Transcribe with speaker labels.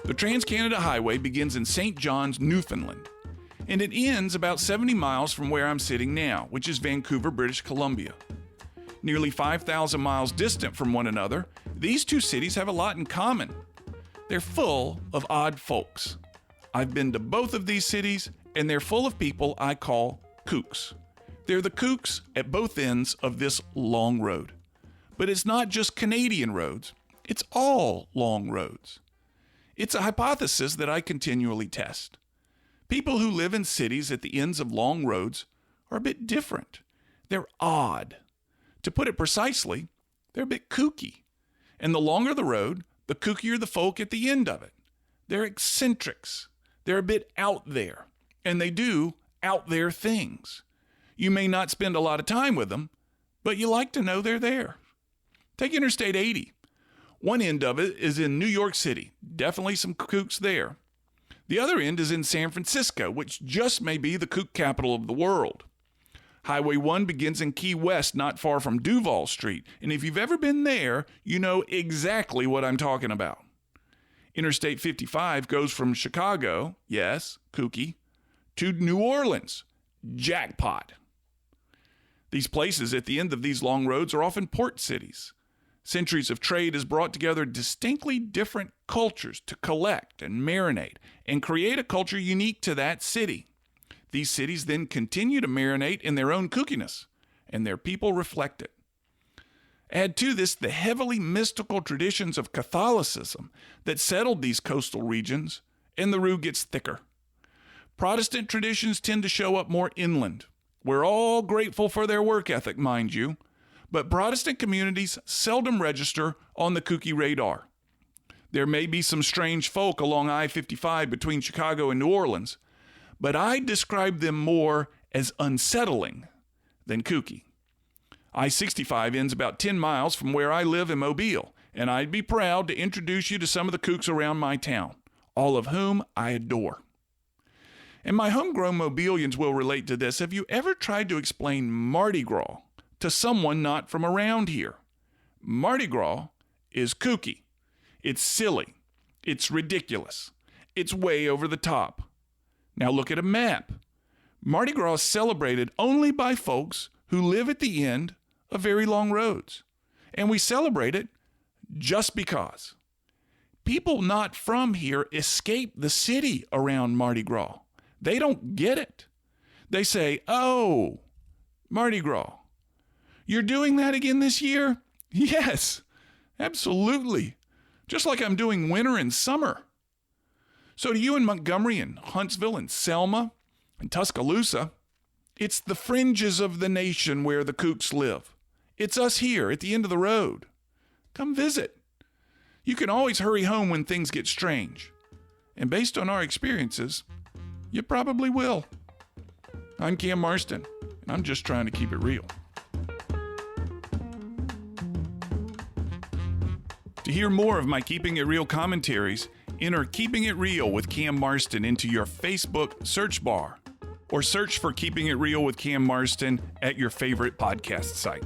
Speaker 1: The Trans-Canada Highway begins in St. John's, Newfoundland, and it ends about 70 miles from where I'm sitting now, which is Vancouver, British Columbia. Nearly 5,000 miles distant from one another, these two cities have a lot in common. They're full of odd folks. I've been to both of these cities, and they're full of people I call kooks. They're the kooks at both ends of this long road. But it's not just Canadian roads, it's all long roads. It's a hypothesis that I continually test. People who live in cities at the ends of long roads are a bit different. They're odd. To put it precisely, they're a bit kooky. And the longer the road, the kookier the folk at the end of it. They're eccentrics. They're a bit out there. And they do out there things. You may not spend a lot of time with them, but you like to know they're there. Take Interstate 80. One end of it is in New York City. Definitely some kooks there. The other end is in San Francisco, which just may be the kook capital of the world. Highway 1 begins in Key West, not far from Duval Street, and if you've ever been there, you know exactly what I'm talking about. Interstate 55 goes from Chicago, yes, kooky, to New Orleans, jackpot. These places at the end of these long roads are often port cities. Centuries of trade has brought together distinctly different cultures to collect and marinate and create a culture unique to that city. These cities then continue to marinate in their own kookiness, and their people reflect it. Add to this the heavily mystical traditions of Catholicism that settled these coastal regions, and the roux gets thicker. Protestant traditions tend to show up more inland. We're all grateful for their work ethic, mind you, but Protestant communities seldom register on the kooky radar. There may be some strange folk along I-55 between Chicago and New Orleans, but I describe them more as unsettling than kooky. I-65 ends about 10 miles from where I live in Mobile, and I'd be proud to introduce you to some of the kooks around my town, all of whom I adore. And my homegrown Mobilians will relate to this. Have you ever tried to explain Mardi Gras to someone not from around here? Mardi Gras is kooky. It's silly. It's ridiculous. It's way over the top. Now look at a map. Mardi Gras is celebrated only by folks who live at the end of very long roads. And we celebrate it just because. People not from here escape the city around Mardi Gras. They don't get it. They say, oh, Mardi Gras. You're doing that again this year? Yes, absolutely. Just like I'm doing winter and summer. So to you in Montgomery and Huntsville and Selma and Tuscaloosa, it's the fringes of the nation where the kooks live. It's us here at the end of the road. Come visit. You can always hurry home when things get strange. And based on our experiences, you probably will. I'm Cam Marston, and I'm just trying to keep it real. To hear more of my Keeping It Real commentaries, enter Keeping It Real with Cam Marston into your Facebook search bar, or search for Keeping It Real with Cam Marston at your favorite podcast site.